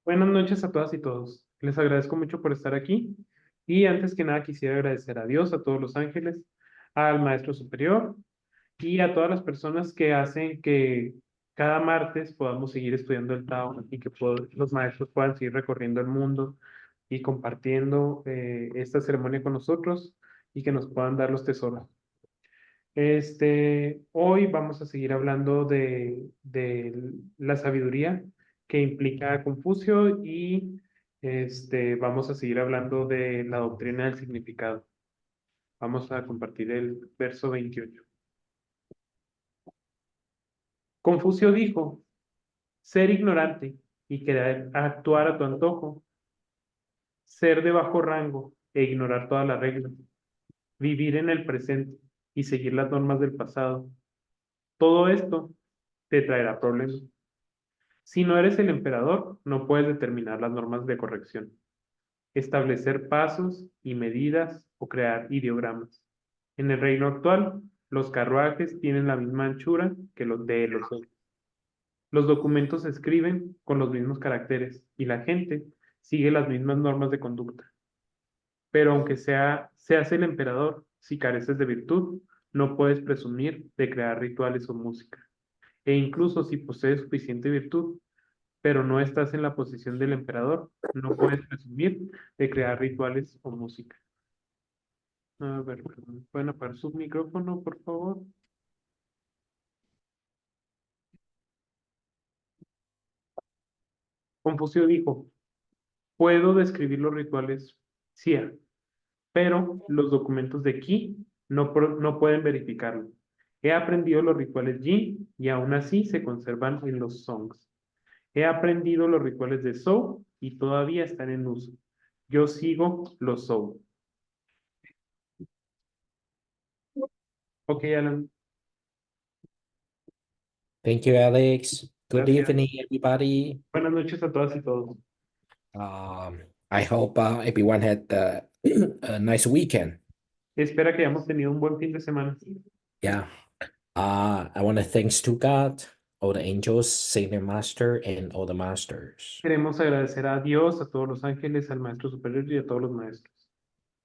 Buenas noches a todas y todos. Les agradezco mucho por estar aquí y antes que nada quisiera agradecer a Dios, a todos los ángeles, al Maestro Superior y a todas las personas que hacen que cada martes podamos seguir estudiando el Tao y que los maestros puedan seguir recorriendo el mundo y compartiendo esta ceremonia con nosotros y que nos puedan dar los tesoros. Hoy vamos a seguir hablando de la sabiduría que implica Confusio y vamos a seguir hablando de la doctrina del significado. Vamos a compartir el verso 28. Confusio dijo, ser ignorante y querer actuar a tu antojo, ser de bajo rango e ignorar todas las reglas, vivir en el presente y seguir las normas del pasado. Todo esto te traerá problemas. Si no eres el emperador, no puedes determinar las normas de corrección, establecer pasos y medidas o crear ideogramas. En el reino actual, los carruajes tienen la misma anchura que los de los otros. Los documentos se escriben con los mismos caracteres y la gente sigue las mismas normas de conducta. Pero aunque seas el emperador, si careces de virtud, no puedes presumir de crear rituales o música. E incluso si posees suficiente virtud, pero no estás en la posición del emperador, no puedes presumir de crear rituales o música. A ver, ¿pueden apagar su micrófono, por favor? Confucio dijo, puedo describir los rituales Xia, pero los documentos de Qi no pueden verificarlo. He aprendido los rituales Yin y aún así se conservan en los songs. He aprendido los rituales de Zhou y todavía están en uso. Yo sigo los Zhou. Ok, Alan, Thank you, Alex. Good gracias. evening, everybody. Buenas noches a todas y todos. Um, I hope everyone had a nice weekend. Espera que hayamos tenido un buen fin de semana. Yeah. I want to thanks to God, all the angels, Saint Master, and all the masters. Queremos agradecer a Dios, a todos los ángeles, al Maestro Superior y a todos los maestros.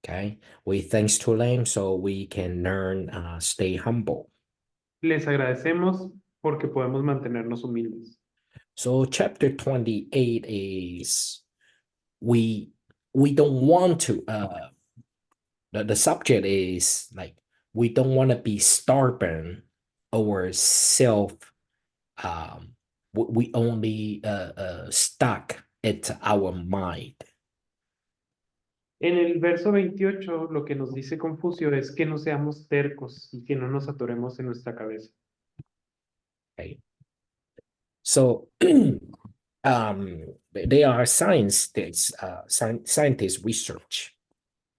Okay. We thanks to them so we can learn, stay humble. Les agradecemos porque podemos mantenernos humildes. So chapter 28 is we we don't want to the subject is like we don't want to be stubborn or self we only stuck at our mind. En el verso 28, lo que nos dice Confucio es que no seamos tercos y que no nos atoremos en nuestra cabeza. Okay, so there are scientists research,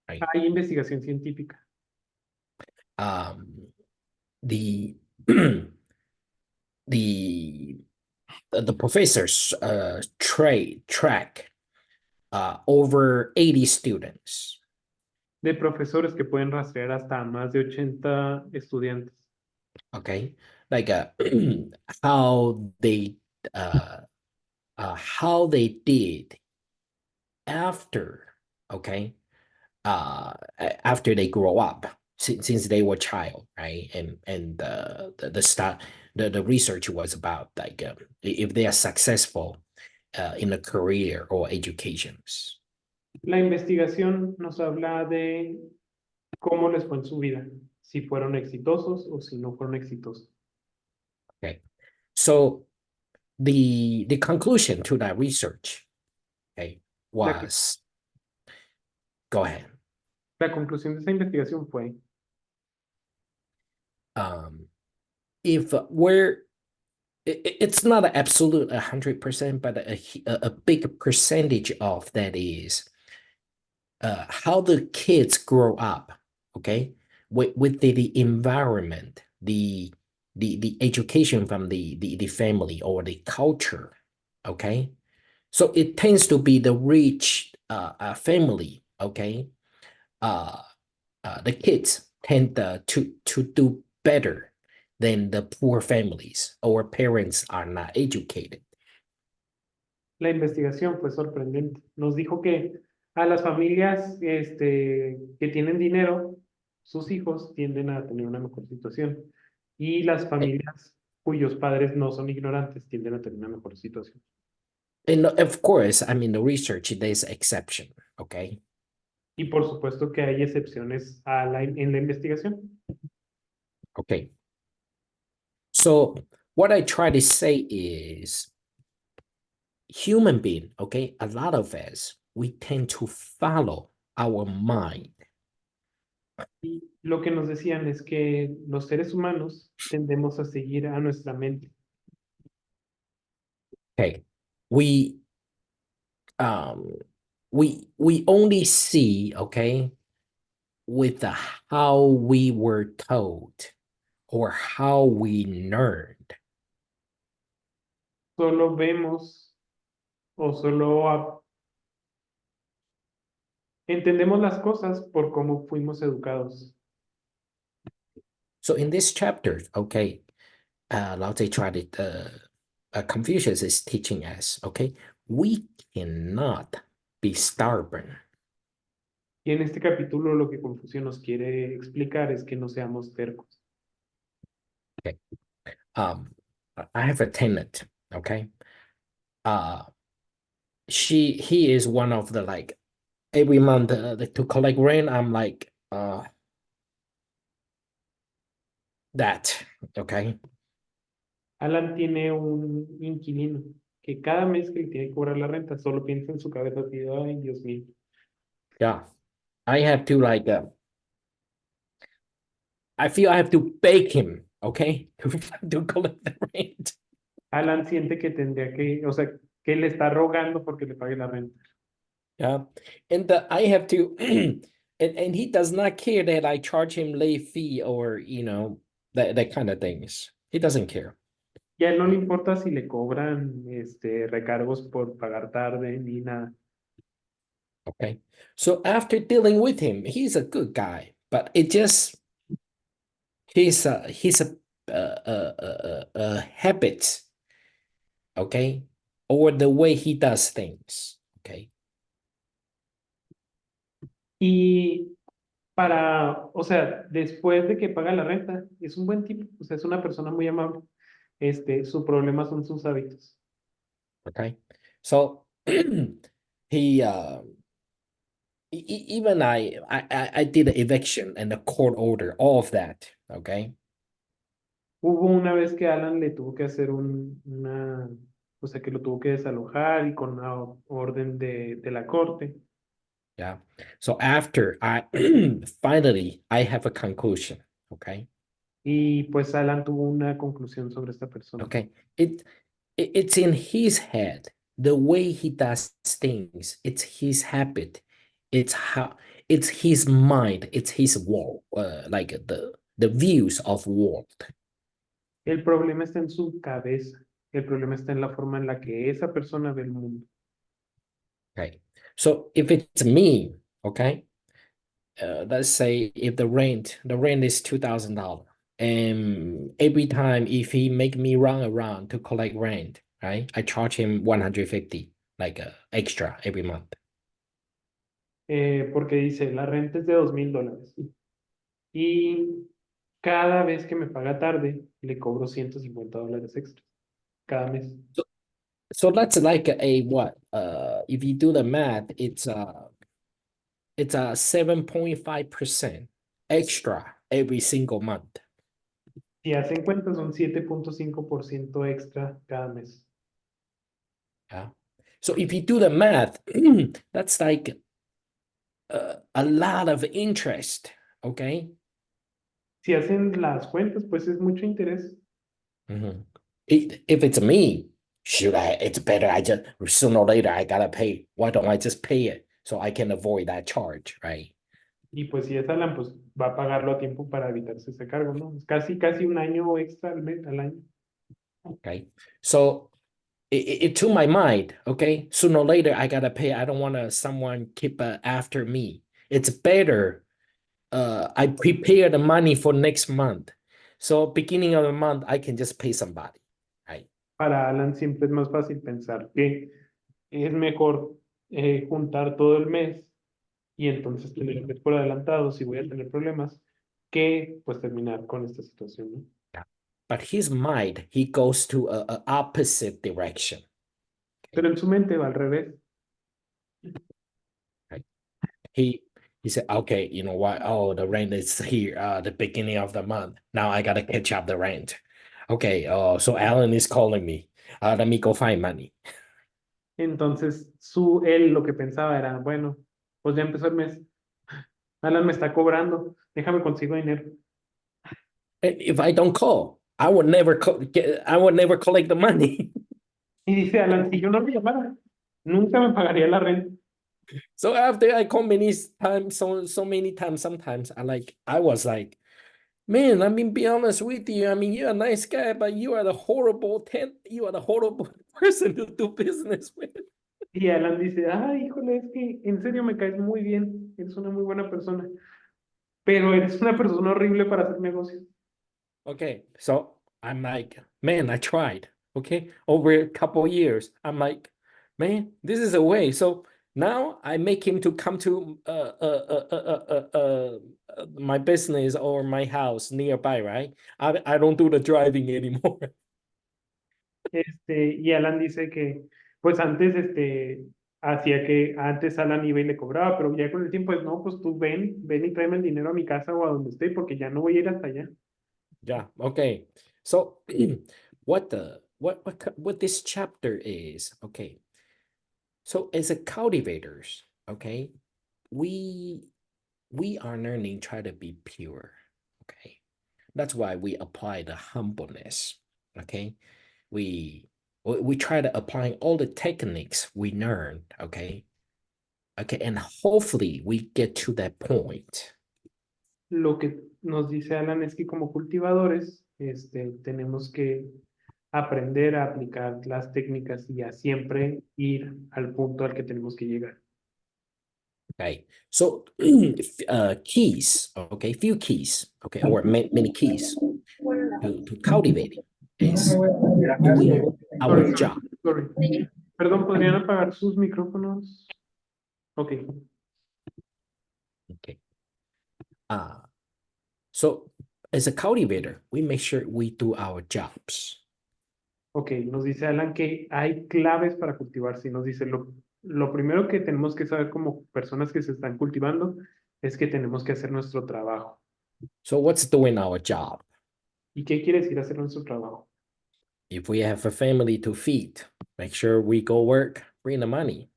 right? Hay investigación científica. The the the professors track over 80 students. De profesores que pueden rastrear hasta más de 80 estudiantes. Okay, like how they uh, how they did after, okay, after they grow up, since they were child, right? And the research was about like if they are successful in a career or educations. La investigación nos habla de cómo les fue en su vida, si fueron exitosos o si no fueron exitosos. Okay, so the conclusion to that research, okay, La, was, go ahead. la conclusión de esa investigación fue, If we're it's not an absolute 100%, but a big percentage of that is how the kids grow up, okay, with the environment, the education from the family or the culture, okay. So it tends to be the rich family, okay. The kids tend to do better than the poor families or parents are not educated. La investigación fue sorprendente. Nos dijo que a las familias que tienen dinero, sus hijos tienden a tener una mejor situación. Y las familias cuyos padres no son ignorantes tienden a tener una mejor situación. And of course, I mean, the research, there's exception, okay? Y por supuesto que hay excepciones en la investigación. Okay. So what I try to say is human being, okay, a lot of us, we tend to follow our mind. Y lo que nos decían es que los seres humanos tendemos a seguir a nuestra mente. Okay. Um we only see, okay, with the how we were told or how we learned. Solo vemos o entendemos las cosas por cómo fuimos educados. So in this chapter, okay, Lao Tzu tried it, Confucius is teaching us, okay, we cannot be stubborn. Y en este capítulo lo que Confusio nos quiere explicar es que no seamos tercos. Okay. I have a tenant, okay. He is one of the like every month to collect rent. I'm like that, okay. Alan tiene un inquilino que cada mes que le tiene que cobrar la renta solo piensa en su cabeza así, ay, Dios mío. Yeah, I have to like I feel I have to beg him, okay, to collect the rent. Alan siente que tendría que, o sea, que le está rogando porque le pague la renta. Yeah, and I have to, and he does not care that I charge him late fee or that kind of things. He doesn't care. Y a él no le importa si le cobran recargos por pagar tarde ni nada. Okay, so after dealing with him, he's a good guy, but it just he's a habit, okay, or the way he does things, okay. Y o sea, después de que paga la renta, es un buen tipo, o sea, es una persona muy amable. Su problema son sus hábitos. Okay, so he even I did an eviction and a court order, all of that. Okay. Hubo una vez que Alan le tuvo que hacer o sea, que lo tuvo que desalojar y con la orden de la corte. Yeah. So after I finally I have a conclusion. Okay. Y pues Alan tuvo una conclusión sobre esta persona. Okay. It's in his head, the way he does things. It's his habit. It's his mind. It's his world. Like the views of world. El problema está en su cabeza. El problema está en la forma en la que esa persona ve el mundo. Okay. So if it's me, okay, let's say if the rent is $2,000, and every time if he make me run around to collect rent, right, I charge him 150 like extra every month. Porque dice, la renta es de $2,000. Y cada vez que me paga tarde, le cobro $150 extra. Cada mes. So that's like a what? If you do the math, it's a 7.5% extra every single month. Si hacen cuentas, son 7.5% extra cada mes. Yeah. So if you do the math, that's like a lot of interest. Okay. Si hacen las cuentas, pues es mucho interés. Mhm. If it's me, it's better. I just sooner or later I gotta pay. Why don't I just pay it so I can avoid that charge, right? Y pues si es Alan, pues va a pagarlo a tiempo para evitarse ese cargo, ¿no? Es casi un año extra al año. Okay. So it to my mind, okay, sooner or later I gotta pay. I don't want to someone keep after me. It's better. I prepare the money for next month. So beginning of the month, I can just pay somebody, right? Para Alan siempre es más fácil pensar que es mejor juntar todo el mes y entonces tener el mes por adelantado si voy a tener problemas, que pues terminar con esta situación, ¿no? Yeah. But his mind, he goes to a opposite direction. Pero en su mente va al revés. Right? He said, okay, you know what? Oh, the rent is here, the beginning of the month. Now I gotta catch up the rent. Okay, so Alan is calling me. Let me go find money. Entonces, él lo que pensaba era, bueno, pues ya empezó el mes, Alan me está cobrando, déjame consigo dinero. If I don't call, I would never collect the money. Y dice Alan, si yo no me llamara, nunca me pagaría la renta. So after I call many times, so many times, sometimes I was like, man, I mean, be honest with you. I mean, you're a nice guy, but you are the horrible person to do business with. Y Alan dice, ay, híjole, es que en serio me caes muy bien, eres una muy buena persona, pero eres una persona horrible para hacer negocios. Okay, so I'm like, man, I tried. Okay, over a couple years, I'm like, man, this is a way. So now I make him to come to my business or my house nearby, right? I don't do the driving anymore. Y Alan dice que, pues antes, hacía que antes Alan iba y le cobraba, pero ya con el tiempo es, no, pues tú ven y tráeme el dinero a mi casa o a donde esté, porque ya no voy a ir hasta allá. Yeah. Okay. So what this chapter is, okay. So as a cultivators, okay, we we are learning try to be pure. Okay. That's why we apply the humbleness. Okay. We try to apply all the techniques we learned. Okay. Okay. And hopefully we get to that point. Lo que nos dice Alan es que como cultivadores, tenemos que aprender a aplicar las técnicas y a siempre ir al punto al que tenemos que llegar. Okay. So keys, okay, few keys, okay, or many keys to cultivating is doing our Sorry, job. sorry. Perdón, ¿podrían apagar sus micrófonos? Ok, Okay. So as a cultivator, we make sure we do our jobs. ok. Nos dice Alan que hay claves para cultivarse y nos dice lo primero que tenemos que saber como personas que se están cultivando es que tenemos que hacer nuestro trabajo. So what's doing our job? ¿Y qué quiere decir hacer nuestro trabajo? If we have a family to feed, make sure we go work, bring the money.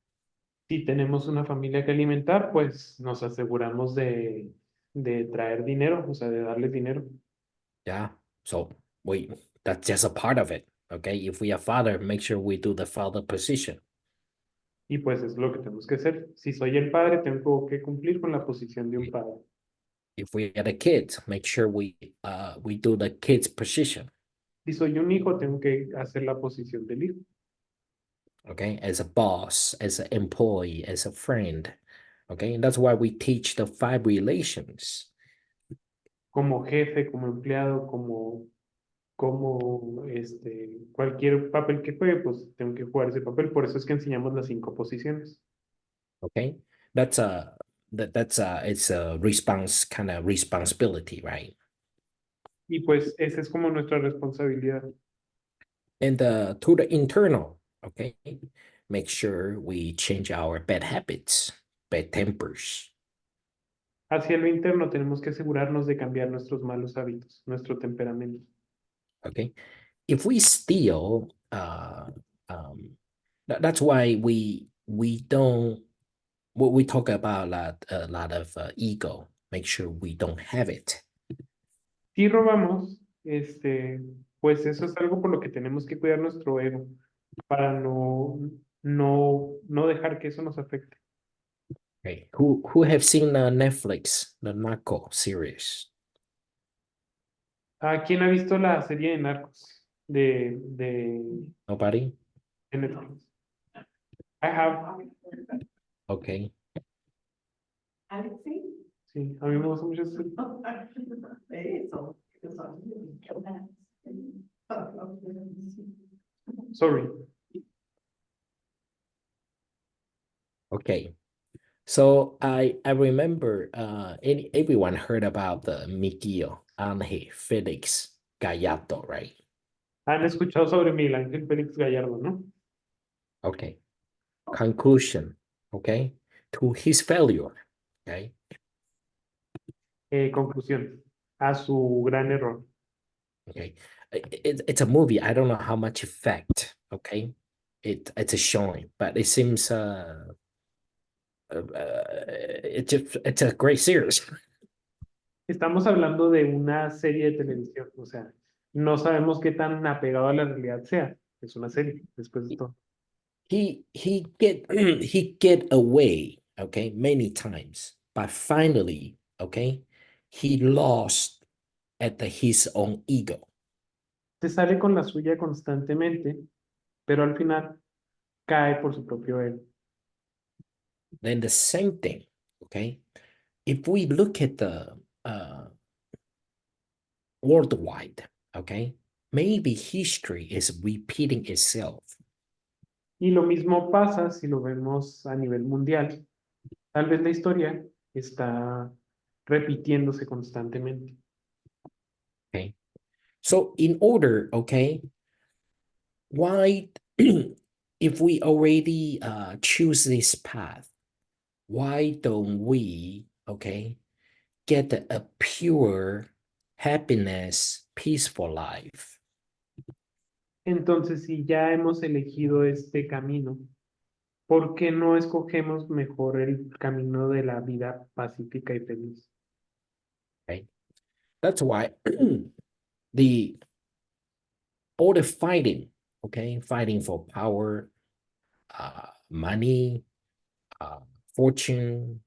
Si tenemos una familia que alimentar, pues nos aseguramos de traer dinero, o sea, de darles dinero. Yeah. So that's just a part of it. Okay. If we are father, make sure we do the father position. Y pues es lo que tenemos que hacer. Si soy el padre, tengo que cumplir con la posición de un padre. If we are the kids, make sure we do the kids position. Si soy un hijo, tengo que hacer la posición del hijo. Okay, as a boss, as an employee, as a friend. Okay, and that's why we teach the five relations. Como jefe, como empleado, cualquier papel que juegue, pues tengo que jugar ese papel. Por eso es que enseñamos las 5 posiciones. Okay, that's a that's it's a response kind of responsibility, right? Y pues esa es como nuestra responsabilidad. And to the internal, okay, make sure we change our bad habits, bad tempers. Hacia lo interno tenemos que asegurarnos de cambiar nuestros malos hábitos, nuestro temperamento. Okay, if we steal, that's why we don't. What we talk about a lot of ego. Make sure we don't have it. Si robamos, pues eso es algo por lo que tenemos que cuidar nuestro ego, para no dejar que eso nos afecte. Okay. Who have seen Netflix, the Narco series? ¿A quién ha visto la serie de Narcos de Nobody? Netflix? I have. Okay. Sí, a mí me gusta mucho esa serie. Sorry. Okay. So I remember everyone heard about the Miguel Ángel Félix Gallardo, right? Han escuchado sobre Miguel Ángel Félix Gallardo, ¿no? Okay. Conclusion, okay, to his failure, okay. Conclusión, a su gran error. Okay. It's a movie. I don't know how much effect, okay, it's a showing, but it seems it's a great series. Estamos hablando de una serie de televisión, o sea, no sabemos qué tan apegado a la realidad sea. Es una serie, después de todo. He get he get away, okay, many times, but finally, okay, he lost at his own ego. Se sale con la suya constantemente, pero al final cae por su propio ego. Then the same thing, okay, if we look at the worldwide, okay, maybe history is repeating itself. Y lo mismo pasa si lo vemos a nivel mundial. Tal vez la historia está repitiéndose constantemente. Okay, so in order, okay, why if we already choose this path, why don't we, okay, get a pure happiness, peaceful life? Entonces, si ya hemos elegido este camino, ¿por qué no escogemos mejor el camino de la vida pacífica y feliz? Okay, that's why the all the fighting, okay, fighting for power, money, fortune,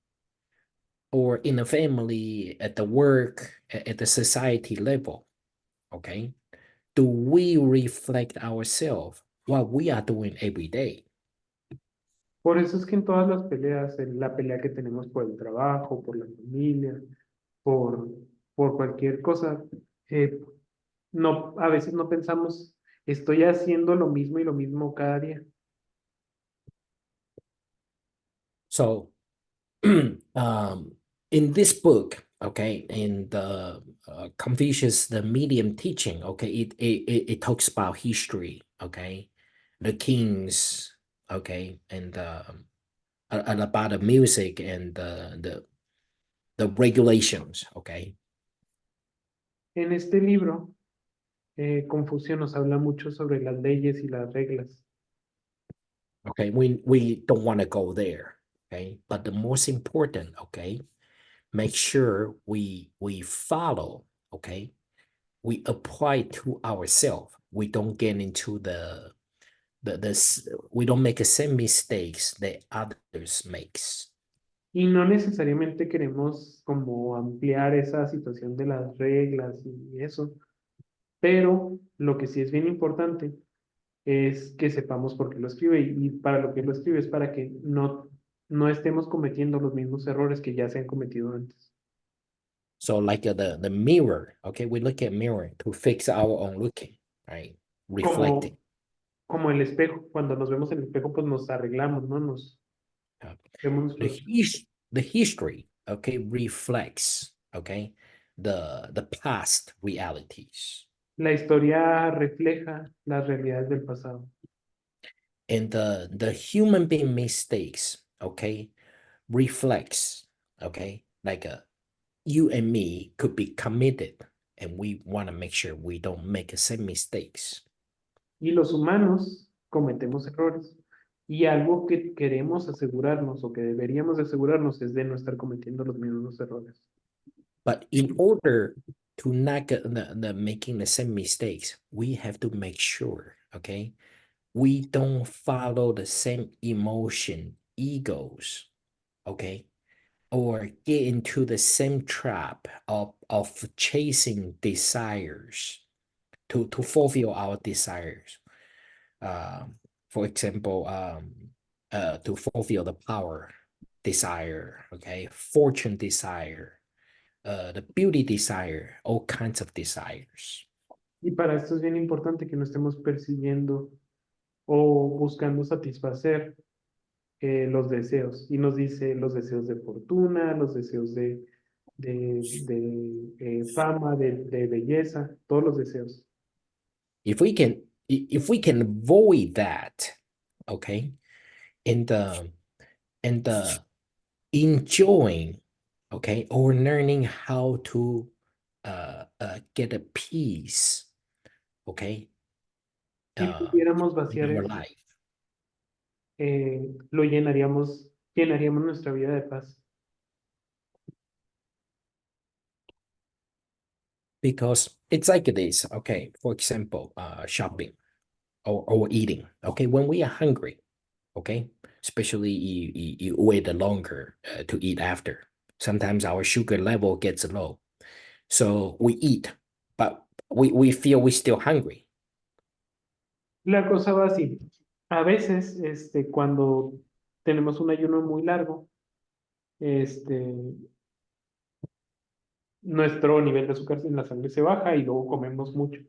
or in a family, at the work, at the society level, okay, do we reflect ourselves what we are doing every day? Por eso es que en todas las peleas, en la pelea que tenemos por el trabajo, por la familia, por, por cualquier cosa, eh, no, a veces no pensamos, estoy haciendo lo mismo y lo mismo cada día. So in this book, okay, in the Confucius, the medium teaching, okay, it talks about history, okay, the kings, okay, and about the music and the regulations, okay. En este libro, Confusio nos habla mucho sobre las leyes y las reglas. Okay, we don't want to go there, okay, but the most important, okay, make sure we follow, okay, we apply to ourselves. We don't get into this we don't make the same mistakes that others makes. Y no necesariamente queremos como ampliar esa situación de las reglas y eso, pero lo que sí es bien importante es que sepamos por qué lo escribe y para lo que lo escribe es para que no estemos cometiendo los mismos errores que ya se han cometido antes. So like the mirror, okay, we look at mirror to fix our own looking, right? Reflecting. Como, como el espejo, cuando nos vemos en el espejo, pues nos arreglamos, ¿no? Nos Uh, vemos the nuestros... his the history, okay, reflects, okay, the past realities. La historia refleja las realidades del pasado. And the human being mistakes, okay, reflects, okay, like you and me could be committed, and we want to make sure we don't make the same mistakes. Y los humanos cometemos errores. Y algo que queremos asegurarnos o que deberíamos asegurarnos es de no estar cometiendo los mismos errores. But in order to not get the making the same mistakes, we have to make sure, okay, we don't follow the same emotion, egos, okay, or get into the same trap of chasing desires to fulfill our desires. For example, to fulfill the power desire, okay, fortune desire, the beauty desire, all kinds of desires. Y para esto es bien importante que no estemos persiguiendo o buscando satisfacer los deseos y nos dice los deseos de fortuna, los deseos de fama, de belleza, todos los deseos. If we can avoid that, okay, and and enjoying, okay, or learning how to get a peace, okay, Si pudiéramos in vaciar our eso, life. lo llenaríamos nuestra vida de paz. Because it's like this, okay, for example, shopping or eating, okay, when we are hungry, okay, especially you wait longer to eat after. Sometimes our sugar level gets low. So we eat, but we feel we're still hungry. La cosa va así. A veces, cuando tenemos un ayuno muy largo, este, nuestro nivel de azúcar en la sangre se baja y luego comemos mucho.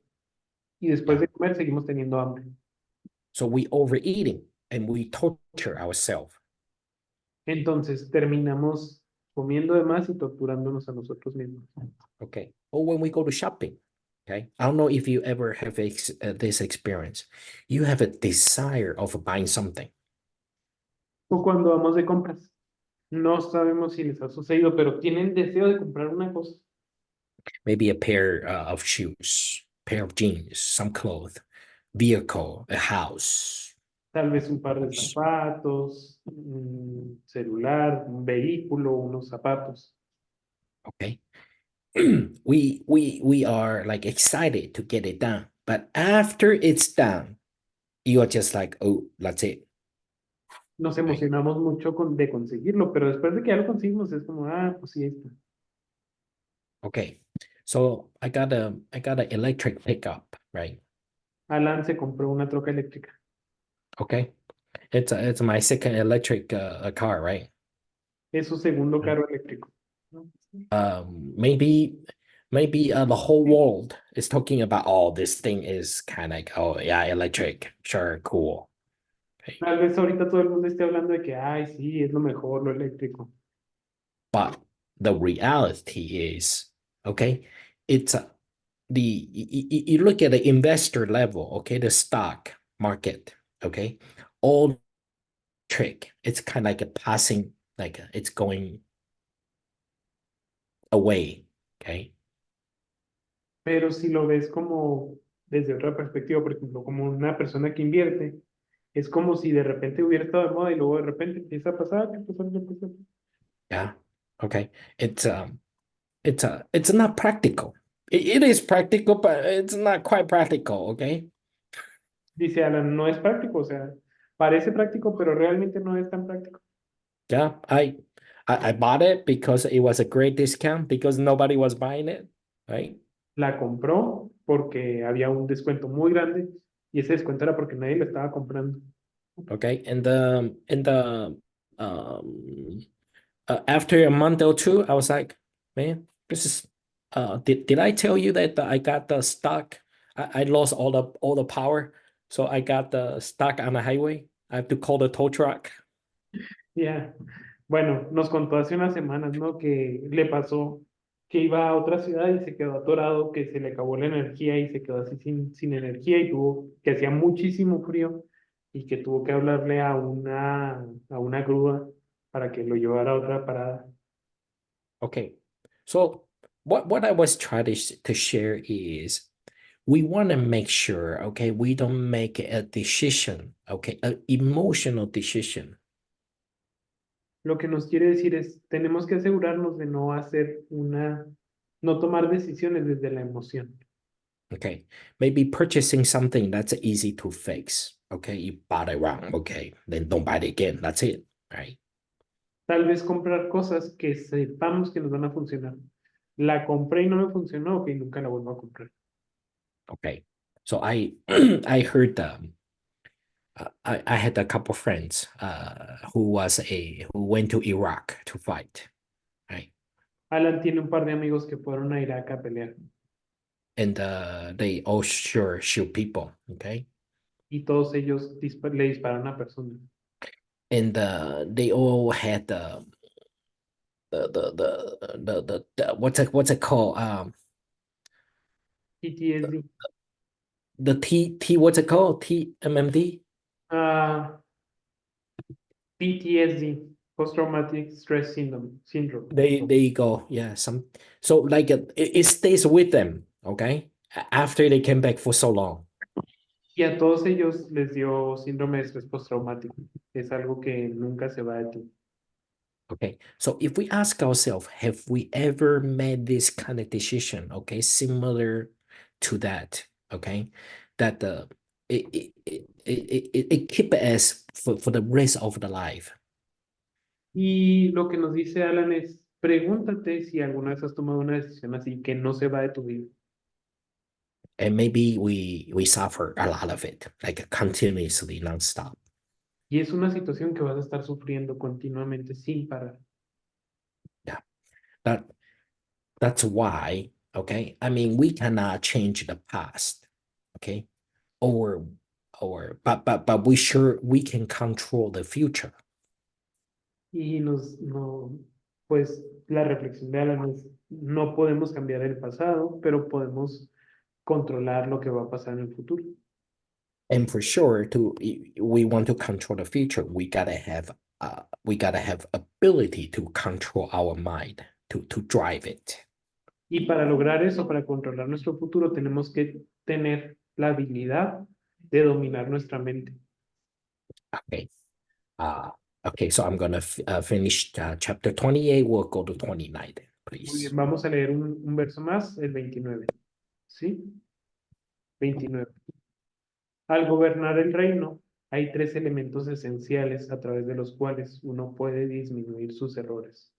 Y después Yeah. de comer seguimos teniendo hambre. So we overeating and we torture ourselves. Entonces terminamos comiendo de más y torturándonos a nosotros mismos. Okay. Or when we go to shopping, okay. I don't know if you ever have this experience. You have a desire of buying something. O cuando vamos de compras. No sabemos si les ha sucedido, pero tienen deseo de comprar una cosa. Maybe a pair of shoes, pair of jeans, some clothes, vehicle, a house. Tal vez un par de zapatos, un celular, un vehículo, unos zapatos. Okay. We are like excited to get it done. But after it's done, you are just like, oh, that's it. Nos Right? emocionamos mucho de conseguirlo, pero después de que ya lo conseguimos es como, pues sí, ahí está. Okay. So I got an electric pickup, right? Alan se compró una troca eléctrica. Okay. It's my second electric car, right? Es su segundo carro eléctrico. ¿No? Maybe the whole world is talking about, oh, this thing is kind of like, oh yeah, electric, sure, cool. Okay. Tal vez ahorita todo el mundo esté hablando de que, ay, sí, es lo mejor, lo eléctrico. But the reality is, okay, it's you look at the investor level, okay, the stock market, okay, all trick. It's kind of like a passing, like it's going away, okay. Pero si lo ves como desde otra perspectiva, por ejemplo, como una persona que invierte, es como si de repente hubiera estado de moda y luego de repente empieza a pasar, empieza a pasar, empieza a pasar. Yeah, okay. It's not practical. It is practical, but it's not quite practical, okay. Dice Alan, no es práctico, o sea, parece práctico, pero realmente no es tan práctico. Yeah, I bought it because it was a great discount because nobody was buying it, right? La compró porque había un descuento muy grande y ese descuento era porque nadie lo estaba comprando. Okay, um after a month or two, I was like, man, this is did I tell you that I got the stock? I lost all the power, so I got the stock on the highway. I have to call the tow truck. Ya, bueno, nos contó hace unas semanas, ¿no? Que le pasó que iba a otra ciudad y se quedó atorado, que se le acabó la energía y se quedó así sin energía y que hacía muchísimo frío y que tuvo que hablarle a una grúa para que lo llevara a otra parada. Okay, so what I was trying to share is we want to make sure, okay, we don't make a decision, okay, an emotional decision. Lo que nos quiere decir es, tenemos que asegurarnos de no tomar decisiones desde la emoción. Okay, maybe purchasing something that's easy to fix. Okay, you bought it wrong. Okay, then don't buy it again. That's it, right? Tal vez comprar cosas que sepamos que nos van a funcionar. La compré y no me funcionó, ok, nunca la vuelvo a comprar. Okay, so I I heard I had a couple friends who went to Iraq to fight, right? Alan tiene un par de amigos que fueron a Irak a pelear And they all sure shoot people, okay? y todos ellos le disparan a personas. and they all had the what's it called? PTSD. The T what's it called? TMMD? Ah, PTSD, post-traumatic stress syndrome. There you go. Yeah, some so like it stays with them, okay? After they came back for so long. Y a todos ellos les dio síndrome de estrés postraumático. Es algo que nunca se va de ti. Okay, so if we ask ourselves, have we ever made this kind of decision, okay, similar to that, okay, that it keep us for the rest of the life, Y lo que nos dice Alan es, pregúntate si alguna vez has tomado una decisión así que no se va de tu vida. and maybe we suffer a lot of it, like continuously nonstop. Y es una situación que vas a estar sufriendo continuamente sin parar. Yeah, that that's why, okay. I mean, we cannot change the past, okay, or but we sure we can control the future. Y no, pues la reflexión de Alan es, no podemos cambiar el pasado, pero podemos controlar lo que va a pasar en el futuro. And for sure, we want to control the future, we gotta have ability to control our mind to drive it. Y para lograr eso, para controlar nuestro futuro, tenemos que tener la habilidad de dominar nuestra mente. Okay. Uh, okay, so I'm gonna finish chapter 28. We'll go to 29 then, Muy please. bien, vamos a leer un verso más, el 29. ¿Sí? 29. Al gobernar el reino, hay tres elementos esenciales a través de los cuales uno puede disminuir sus errores.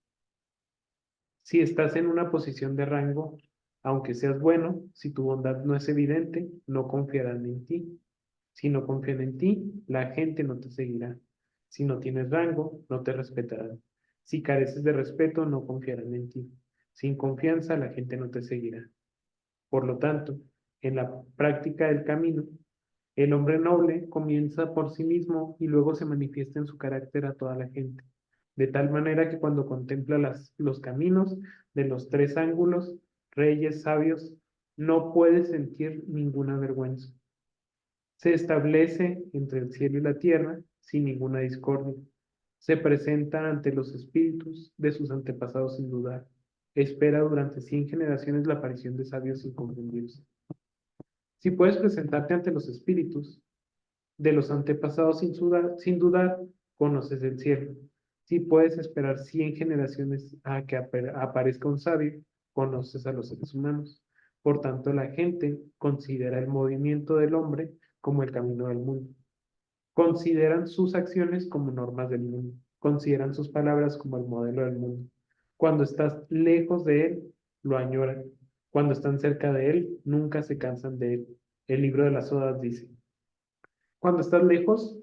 Si estás en una posición de rango, aunque seas bueno, si tu bondad no es evidente, no confiarán en ti. Si no confían en ti, la gente no te seguirá. Si no tienes rango, no te respetarán. Si careces de respeto, no confiarán en ti. Sin confianza, la gente no te seguirá. Por lo tanto, en la práctica del camino, el hombre noble comienza por sí mismo y luego se manifiesta en su carácter a toda la gente, de tal manera que cuando contempla los caminos de los tres ángulos, reyes sabios, no puede sentir ninguna vergüenza. Se establece entre el cielo y la tierra sin ninguna discordia. Se presenta ante los espíritus de sus antepasados sin dudar. Espera durante 100 generaciones la aparición de sabios inconfundibles. Si puedes presentarte ante los espíritus de los antepasados sin dudar, conoces el cielo. Si puedes esperar 100 generaciones a que aparezca un sabio, conoces a los seres humanos. Por tanto, la gente considera el movimiento del hombre como el camino del mundo. Consideran sus acciones como normas del mundo. Consideran sus palabras como el modelo del mundo. Cuando estás lejos de él, lo añoran. Cuando están cerca de él, nunca se cansan de él. El libro de las Odas dice, cuando estás lejos,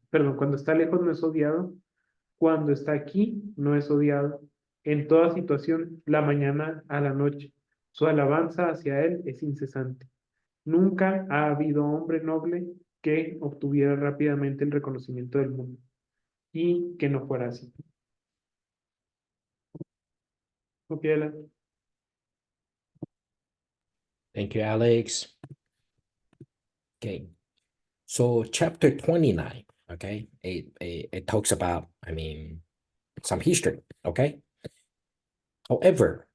cuando está lejos no es odiado, cuando está aquí no es odiado. En toda situación, la mañana a la noche, su alabanza hacia él es incesante. Nunca ha habido hombre noble que obtuviera rápidamente el reconocimiento del mundo y que no fuera así. Ok, Alan. Thank you, Alex. Okay, so chapter 29, okay, it talks about, I mean, some history, okay. However,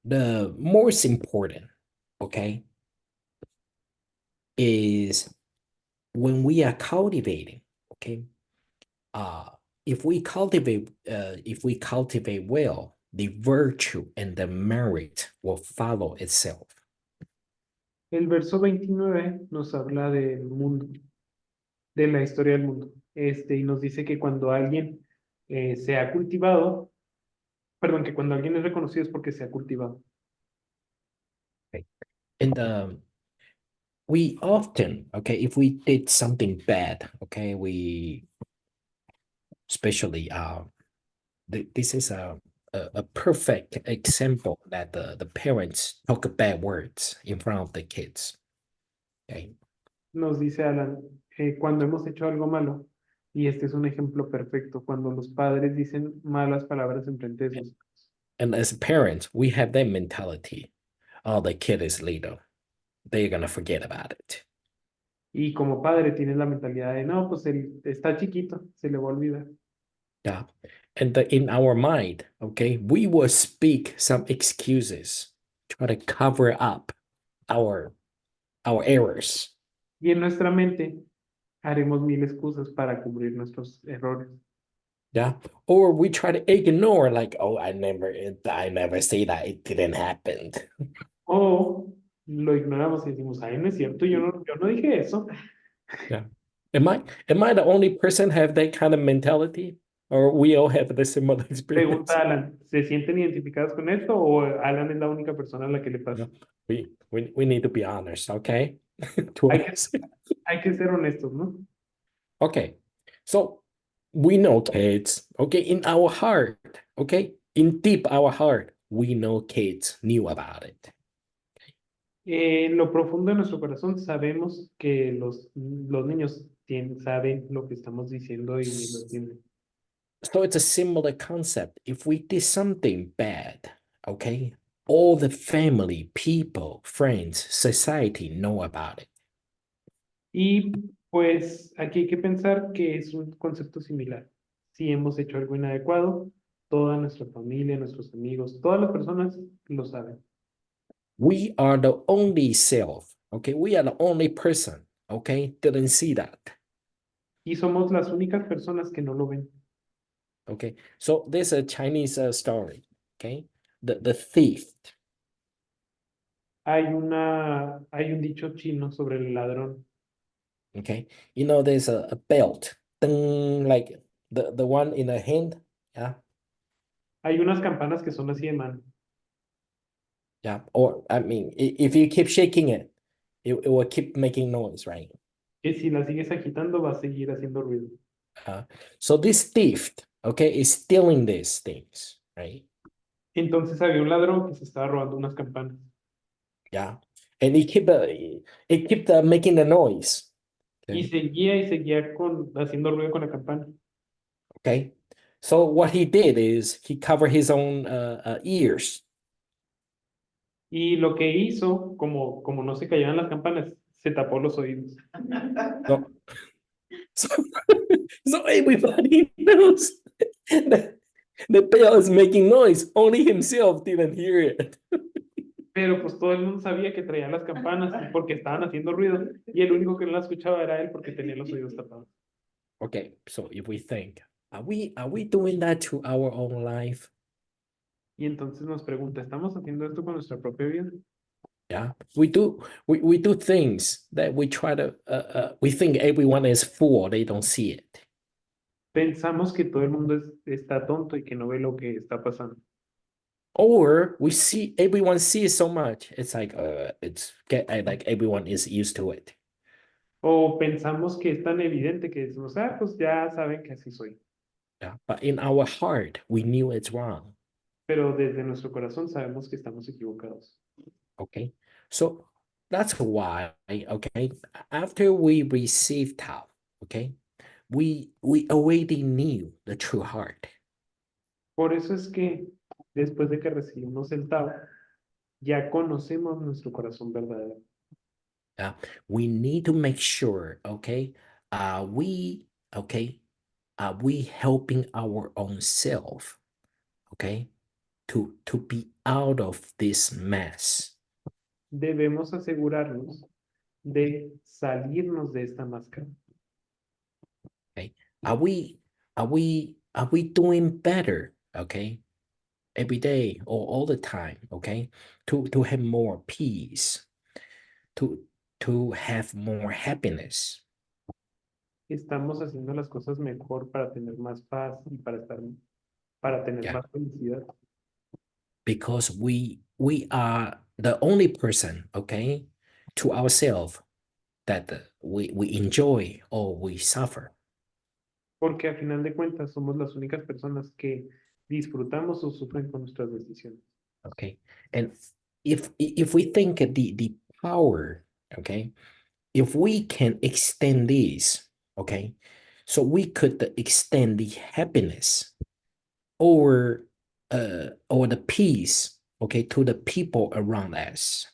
the most important, okay, is when we are cultivating, okay, uh, if we cultivate well, the virtue and the merit will follow itself. El verso 29 nos habla del mundo, de la historia del mundo. Y nos dice que cuando alguien se ha cultivado, perdón, que cuando alguien es reconocido es porque se ha cultivado. Okay. And we often, okay, if we did something bad, okay, we especially this is a perfect example that the parents talk bad words in front of the kids. Okay. Nos dice Alan, cuando hemos hecho algo malo, Y este es un ejemplo perfecto, cuando los padres dicen malas palabras en frente de sus hijos. And as parents, we have that mentality. Oh, the kid is little. They're gonna forget about it. Y como padre tienes la mentalidad de, no, pues él está chiquito, se le va a olvidar. Yeah. And in our mind, okay, we will speak some excuses, try to cover up our our errors. Y en nuestra mente haremos mil excusas para cubrir nuestros errores. Yeah. Or we try to ignore, like, oh, I never say that it didn't happen. O lo ignoramos y decimos, ay, no es cierto, yo no dije eso. Yeah. Am I the only person have that kind of mentality? Or we all have the similar experience? Pregunta Alan, ¿se sienten identificados con esto o Alan es la única persona a la que le pasa? No. We need to be honest, okay? To Hay que, us. hay que ser honestos, ¿no? Okay. So we know kids, okay, in our heart, okay, in deep our heart, we know kids knew about it. En lo profundo de nuestro corazón sabemos que los niños saben lo que estamos diciendo y lo entienden. So it's a similar concept. If we did something bad, okay, all the family, people, friends, society know about it. Y pues aquí hay que pensar que es un concepto similar. Si hemos hecho algo inadecuado, toda nuestra familia, nuestros amigos, todas las personas lo saben. We are the only self, okay? We are the only person, okay, didn't see that. Y somos las únicas personas que no lo ven. Okay, so there's a Chinese story, okay? The thief, Hay un dicho chino sobre el ladrón. okay? There's a belt, ding, like the one in the hand, yeah, Hay unas campanas que son así de mano. yeah. Or I mean, if you keep shaking it, it will keep making noise, right? Que si la sigues agitando va a seguir haciendo ruido. So this thief, okay, is stealing these things, right? Entonces había un ladrón que se estaba robando unas campanas. Yeah, and it kept making the noise. Y Okay. seguía haciendo ruido con la campana. Okay. So what he did is he covered his own ears. Y lo que hizo, como no se callaban las campanas, se tapó los oídos. So, so, so everybody knows that the bell is making noise. Only himself didn't hear it. Pero pues todo el mundo sabía que traían las campanas porque estaban haciendo ruido y el único que no la escuchaba era él porque tenía los oídos tapados. Okay, so if we think, are we doing that to our own life? Y entonces nos pregunta, ¿estamos haciendo esto con nuestra propia vida? Yeah, we do things that we try to we think everyone is fool, they don't see it. Pensamos que todo el mundo está tonto y que no ve lo que está pasando. Or we see everyone sees so much, it's like like everyone is used to it. O pensamos que es tan evidente que decimos, ah, pues ya saben que así soy. Yeah, but in our heart, we knew it's wrong. Pero desde nuestro corazón sabemos que estamos equivocados. Okay, so that's why, okay, after we received help, okay, we already knew the true heart. Por eso es que después de que recibimos el Tao, ya conocemos nuestro corazón verdadero. We need to make sure, okay, okay, are we helping our own self, okay, to be out of this mess? Debemos asegurarnos de salirnos de esta máscara. Okay, are we doing better, okay, every day or all the time, okay, to have more peace, to have more happiness? Estamos haciendo las cosas mejor para tener más paz y para tener Yeah, más felicidad. because we are the only person, okay, to ourselves that we enjoy or we suffer. Porque a final de cuentas somos las únicas personas que disfrutamos o sufren con nuestras decisiones. Okay, and if we think the power, okay, if we can extend this, okay, So we could extend the happiness or the peace, okay, to the people around us.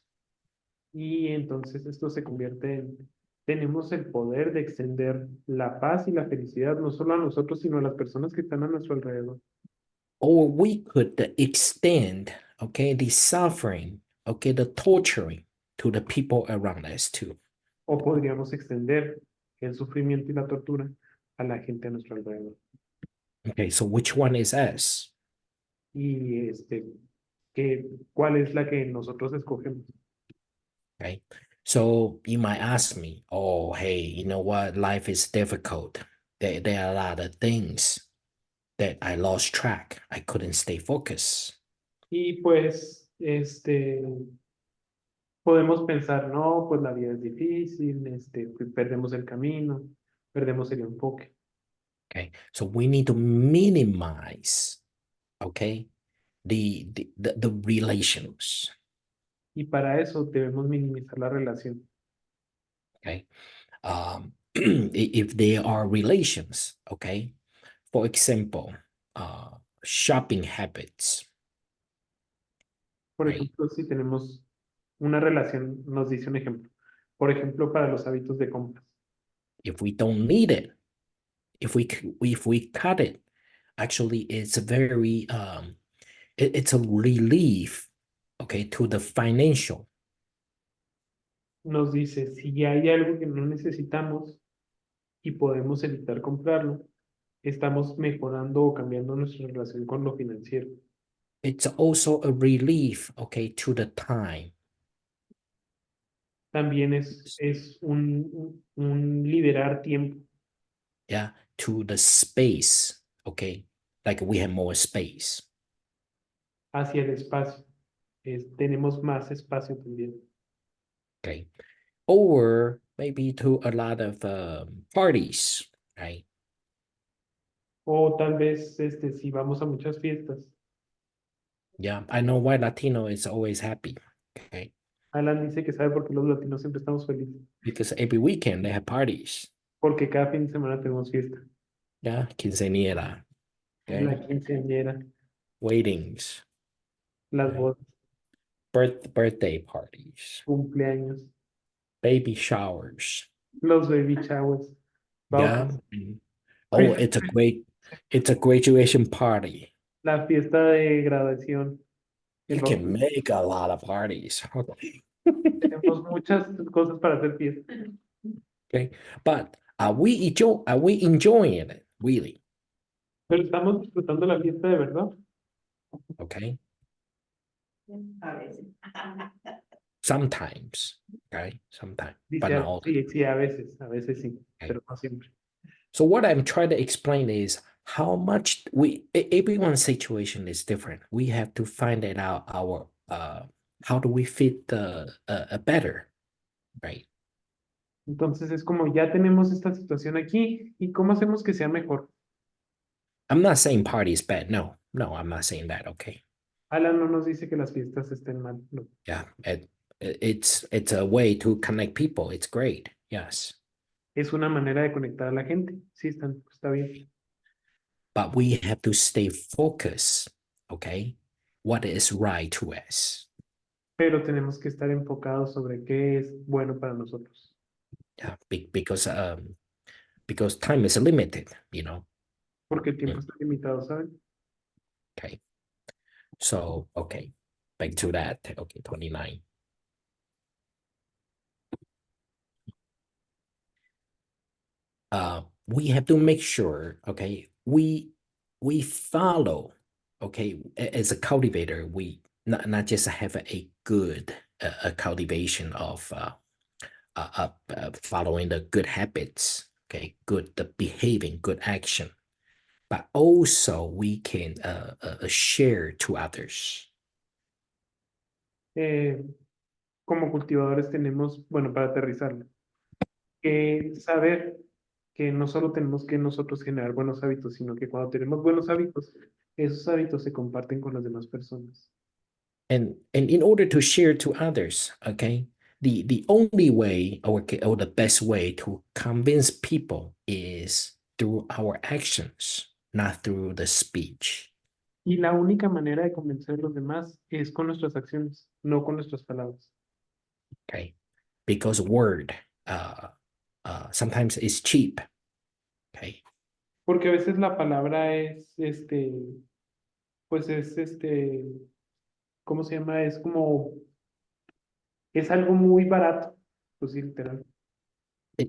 Y entonces esto se convierte en, tenemos el poder de extender la paz y la felicidad no solo a nosotros, sino a las personas que están a nuestro alrededor. Or we could extend, okay, the suffering, okay, the torturing to the people around us too. O podríamos extender el sufrimiento y la tortura a la gente a nuestro alrededor. Okay, so which one is us? Y ¿cuál es la que nosotros escogemos? Okay, so you might ask me, oh, hey, you know what? Life is difficult. There are a lot of things that I lost track. I couldn't stay focused. Y pues, podemos pensar, no, pues la vida es difícil, pues perdemos el camino, perdemos el enfoque. Okay, so we need to minimize, okay, the relations. Y para eso debemos minimizar la relación. Okay, if there are relations, okay, for example, shopping habits, Por right? ejemplo, si tenemos una relación, nos dice un ejemplo. Por ejemplo, para los hábitos de compras. If we don't need it, if we cut it, actually, it's a very it's a relief, okay, to the financial. Nos dice, si hay algo que no necesitamos y podemos evitar comprarlo, estamos mejorando o cambiando nuestra relación con lo financiero. It's also a relief, okay, to the time. También es un liberar tiempo Yeah, to the space, okay, like we have more space. hacia el espacio. Tenemos más espacio también. Okay, or maybe to a lot of parties, right? O tal vez si vamos a muchas fiestas. Yeah, I know why Latino is always happy, okay, Alan dice que sabe por qué los latinos siempre estamos felices. because every weekend they have parties. Porque cada fin de semana tenemos fiesta. Yeah, quinceañera, La okay, quinceañera, weddings, las right? bodas, Birthday parties, cumpleaños, baby showers. los baby showers, Yeah. bautizos, Oh, it's a graduation party. la fiesta de graduación, el You can bautizo. make a lot of parties. Tenemos muchas cosas para hacer fiesta. Okay. But are we enjoying it really? Pero estamos disfrutando la fiesta de verdad. Okay. A veces. Sometimes. Okay. Sometimes. But Dice, not all the time. sí, sí, a veces sí, pero no siempre. So what I'm trying to explain is how much everyone's situation is different. We have to find it out our how do we fit the better, right? Entonces es como ya tenemos esta situación aquí y cómo hacemos que sea mejor. I'm not saying party is bad. No, I'm not saying that. Okay. Alan no nos dice que las fiestas estén mal. No. Yeah, it's a way to connect people. It's great. Yes. Es una manera de conectar a la gente. Sí, está bien. But we have to stay focused, okay? What is right to us. Pero tenemos que estar enfocados sobre qué es bueno para nosotros. Yeah, because time is limited, you know. Porque el tiempo está limitado, ¿saben? Okay. So, okay. Back to that. Okay, 29. We have to make sure, okay, we follow, okay, as a cultivator, we not just have a good cultivation of following the good habits, okay, good the behaving, good action, but also we can share to others. Como cultivadores tenemos, bueno, para aterrizarlo, que saber que no solo tenemos que nosotros generar buenos hábitos, sino que cuando tenemos buenos hábitos, esos hábitos se comparten con las demás personas. And in order to share to others, okay, the only way or the best way to convince people is through our actions, not through the speech. Y la única manera de convencer a los demás es con nuestras acciones, no con nuestras palabras. Okay, because word sometimes is cheap. Okay, Porque a veces la palabra es, pues es, ¿cómo se llama? Es como, es algo muy barato, pues sí, literal. the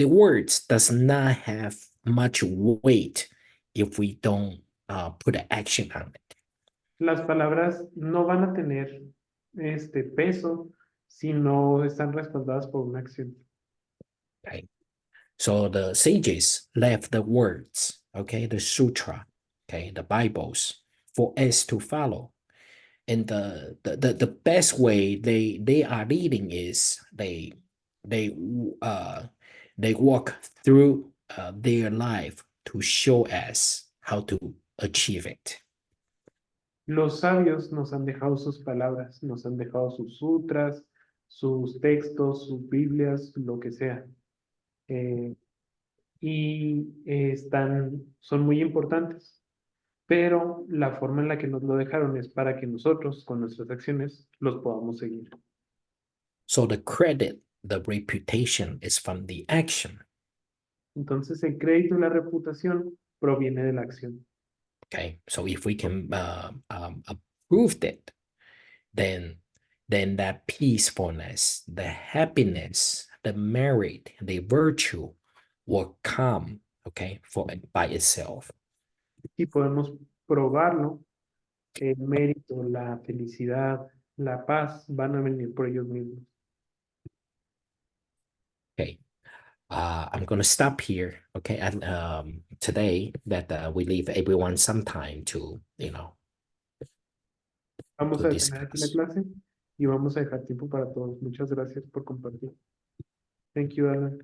words does not have much weight if we don't put an action on it. Las palabras no van a tener peso si no están respaldadas por una acción. Okay, so the sages left the words, okay, the sutra, okay, the Bibles for us to follow. And the best way they are leading is they walk through their life to show us how to achieve it. Los sabios nos han dejado sus palabras, nos han dejado sus sutras, sus textos, sus Biblias, lo que sea. Son muy importantes, pero la forma en la que nos lo dejaron es para que nosotros, con nuestras acciones, los podamos seguir. So the credit, the reputation is from the action. Entonces, el crédito y la reputación proviene de la acción. Okay, so if we can prove that, then that peacefulness, the happiness, the merit, the virtue will come, okay, by itself. Y podemos probarlo, el mérito, la felicidad, la paz van a venir por ellos mismos. Okay, I'm going to stop here, okay, and today that we leave everyone some time to, Vamos to a detener aquí la discuss. clase y vamos a dejar tiempo para todos. Muchas gracias por compartir. Thank you, Alan.